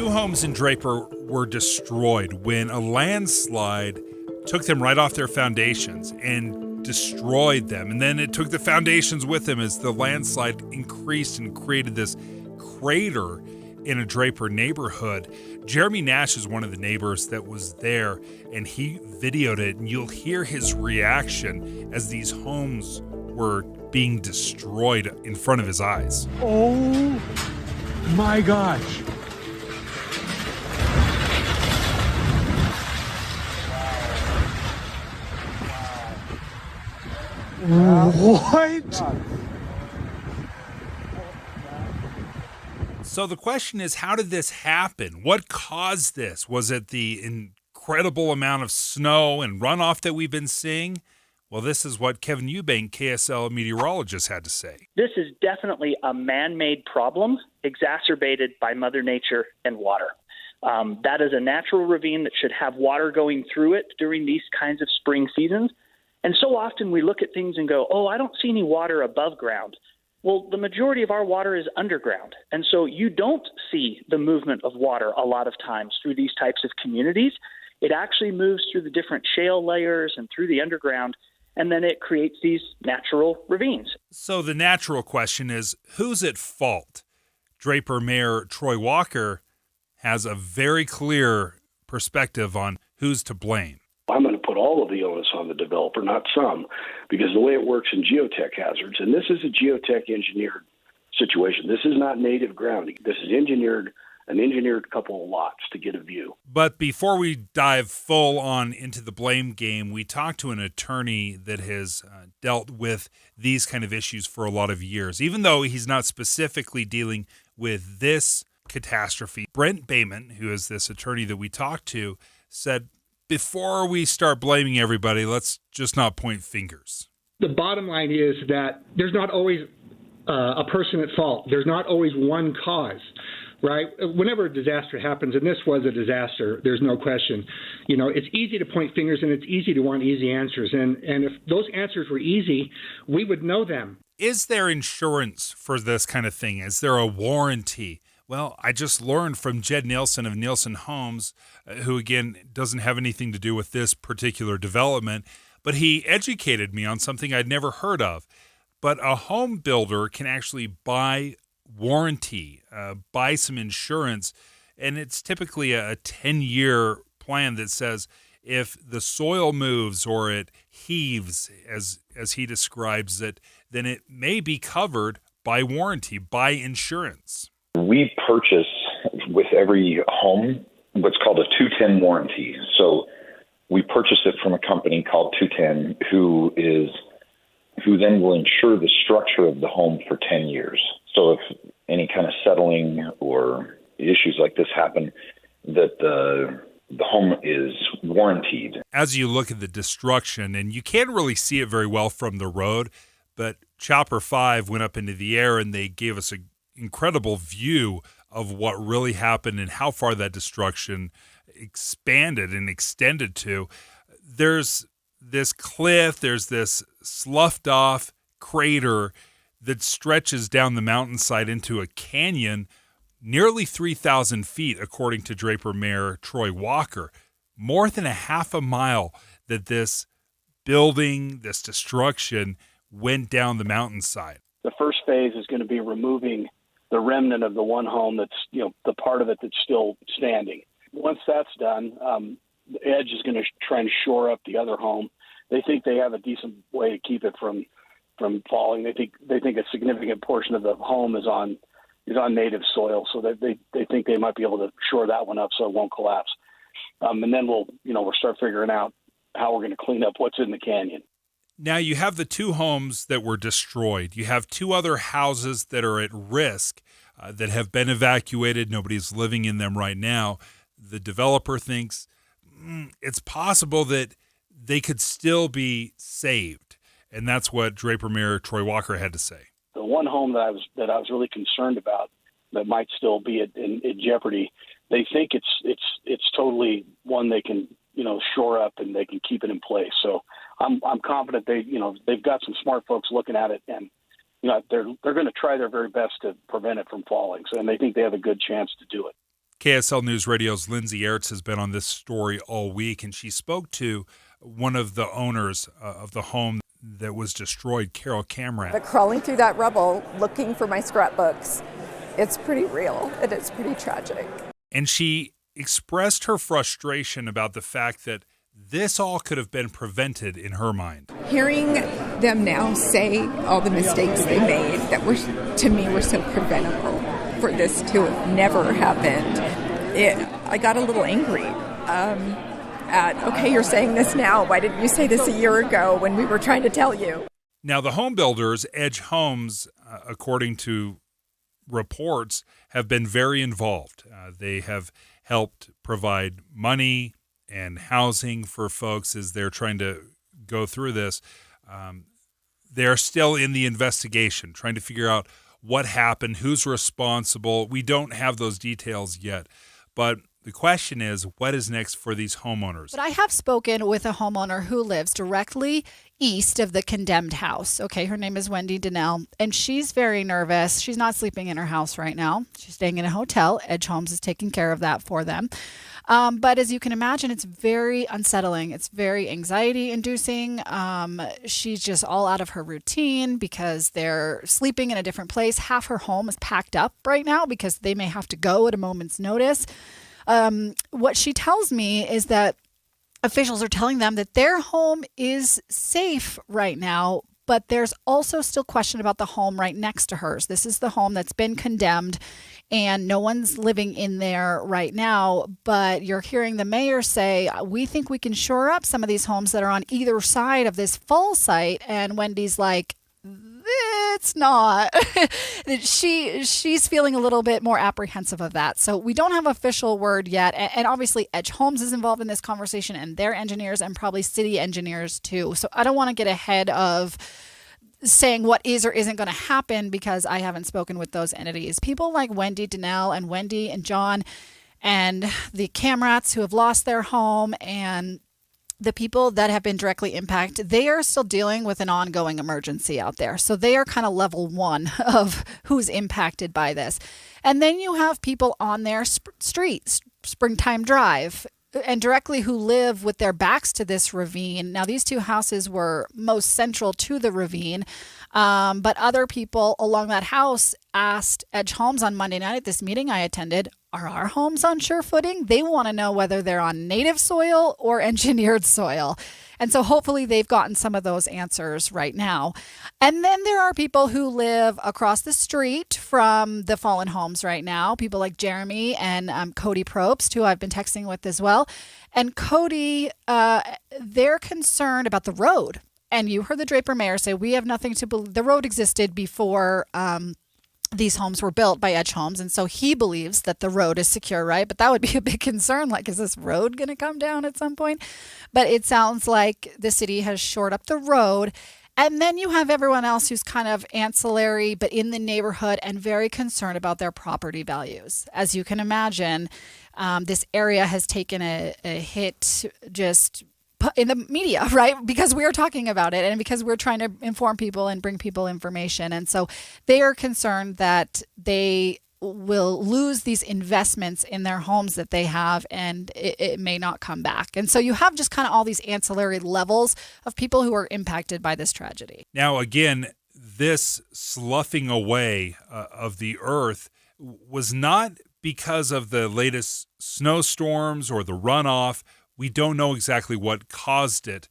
Two homes in Draper were destroyed when a landslide took them right off their foundations and destroyed them. And then it took the foundations with them as the landslide increased and created this crater in a Draper neighborhood. Jeremy Nash is one of the neighbors that was there, and he videoed it, and you'll hear his reaction as these homes were being destroyed in front of his eyes. Oh my gosh. What? So the question is, how did this happen? What caused this? Was it the incredible amount of snow and runoff that we've been seeing? Well, this is what Kevin Eubank, KSL meteorologist, had to say. This is definitely a man-made problem exacerbated by Mother Nature and water. That is a natural ravine that should have water going through it during these kinds of spring seasons. And so often we look at things and go, oh, I don't see any water above ground. Well, the majority of our water is underground. And so you don't see the movement of water a lot of times through these types of communities. It actually moves through the different shale layers and through the underground, and then it creates these natural ravines. So the natural question is, who's at fault? Draper Mayor Troy Walker has a very clear perspective on who's to blame. I'm going to put all of the onus on the developer, not some, because the way it works in geotech hazards, and this is a geotech engineered situation. This is not native ground. This is an engineered couple of lots to get a view. But before we dive full on into the blame game, we talked to an attorney that has dealt with these kind of issues for a lot of years, even though he's not specifically dealing with this catastrophe. Brent Bayman, who is this attorney that we talked to, said, before we start blaming everybody, let's just not point fingers. The bottom line is that there's not always a person at fault. There's not always one cause, right? Whenever a disaster happens, and this was a disaster, there's no question. You know, it's easy to point fingers and it's easy to want easy answers. And if those answers were easy, we would know them. Is there insurance for this kind of thing? Is there a warranty? Well, I just learned from Jed Nielsen of Nielsen Homes, who, again, doesn't have anything to do with this particular development, but he educated me on something I'd never heard of. But a home builder can actually buy warranty, buy some insurance, and it's typically a 10-year plan that says if the soil moves or it heaves, as he describes it, then it may be covered by warranty, by insurance. We purchase with every home what's called a 210 warranty. So we purchase it from a company called 210 who then will insure the structure of the home for 10 years. So if any kind of settling or issues like this happen, that the home is warranted. As you look at the destruction, and you can't really see it very well from the road, but Chopper 5 went up into the air and they gave us an incredible view of what really happened and how far that destruction expanded and extended to. There's this cliff, there's this sloughed off crater that stretches down the mountainside into a canyon nearly 3,000 feet, according to Draper Mayor Troy Walker. More than a half a mile that this building, this destruction, went down the mountainside. The first phase is going to be removing the remnant of the one home that's, the part of it that's still standing. Once that's done, the Edge is going to try and shore up the other home. They think they have a decent way to keep it from falling. They think a significant portion of the home is on native soil, so that they think they might be able to shore that one up so it won't collapse. And then we'll start figuring out how we're going to clean up what's in the canyon. Now you have the two homes that were destroyed. You have two other houses that are at risk that have been evacuated. Nobody's living in them right now. The developer thinks it's possible that they could still be saved. And that's what Draper Mayor Troy Walker had to say. The one home that I was really concerned about that might still be in jeopardy, they think it's totally one they can shore up and they can keep it in place. So I'm confident they've got some smart folks looking at it, and they're going to try their very best to prevent it from falling. So, and they think they have a good chance to do it. KSL News Radio's Lindsay Aerts has been on this story all week, and she spoke to one of the owners of the home that was destroyed, Carol Camrat. But crawling through that rubble, looking for my scrapbooks, it's pretty real and it's pretty tragic. And she expressed her frustration about the fact that this all could have been prevented in her mind. Hearing them now say all the mistakes they made that were, to me, were so preventable for this to have never happened, I got a little angry. Okay, you're saying this now. Why didn't you say this a year ago when we were trying to tell you? Now, the home builders, Edge Homes, according to reports, have been very involved. They have helped provide money and housing for folks as they're trying to go through this. They're still in the investigation, trying to figure out what happened, who's responsible. We don't have those details yet, but the question is, what is next for these homeowners? But I have spoken with a homeowner who lives directly east of the condemned house. Okay, her name is Wendy Donnell, and she's very nervous. She's not sleeping in her house right now. She's staying in a hotel. Edge Homes is taking care of that for them. But as you can imagine, it's very unsettling. It's very anxiety-inducing. She's just all out of her routine because they're sleeping in a different place. Half her home is packed up right now because they may have to go at a moment's notice. What she tells me is that officials are telling them that their home is safe right now, but there's also still question about the home right next to hers. This is the home that's been condemned and no one's living in there right now. But you're hearing the mayor say, we think we can shore up some of these homes that are on either side of this fall site. And Wendy's like, it's not. She's feeling a little bit more apprehensive of that. So we don't have official word yet. And obviously Edge Homes is involved in this conversation and their engineers and probably city engineers too. So I don't want to get ahead of saying what is or isn't going to happen because I haven't spoken with those entities. People like Wendy Donnell and Wendy and John and the Camrats who have lost their home and the people that have been directly impacted, they are still dealing with an ongoing emergency out there. So they are kind of level one of who's impacted by this. And then you have people on their streets, Springtime Drive, and directly who live with their backs to this ravine. Now, these two houses were most central to the ravine, but other people along that house asked Edge Homes on Monday night at this meeting I attended, are our homes on sure footing? They want to know whether they're on native soil or engineered soil. And so hopefully they've gotten some of those answers right now. And then there are people who live across the street from the fallen homes right now, people like Jeremy and Cody Probst, who I've been texting with as well. And Cody, they're concerned about the road. And you heard the Draper mayor say, we have nothing to believe. The road existed before these homes were built by Edge Homes. And so he believes that the road is secure, right? But that would be a big concern. Like, is this road going to come down at some point? But it sounds like the city has shored up the road. And then you have everyone else who's kind of ancillary, but in the neighborhood and very concerned about their property values. As you can imagine, this area has taken a hit just in the media, right? Because we're talking about it and because we're trying to inform people and bring people information. And so they are concerned that they will lose these investments in their homes that they have and it may not come back. And so you have just kind of all these ancillary levels of people who are impacted by this tragedy. Now, again, this sloughing away of the earth was not because of the latest snowstorms or the runoff. We don't know exactly what caused it.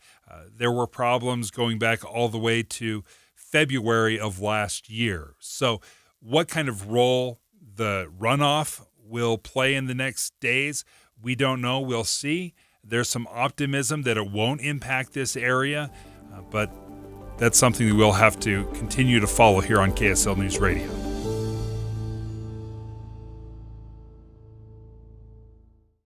There were problems going back all the way to February of last year. So what kind of role the runoff will play in the next days, we don't know. We'll see. There's some optimism that it won't impact this area, but that's something that we'll have to continue to follow here on KSL News Radio.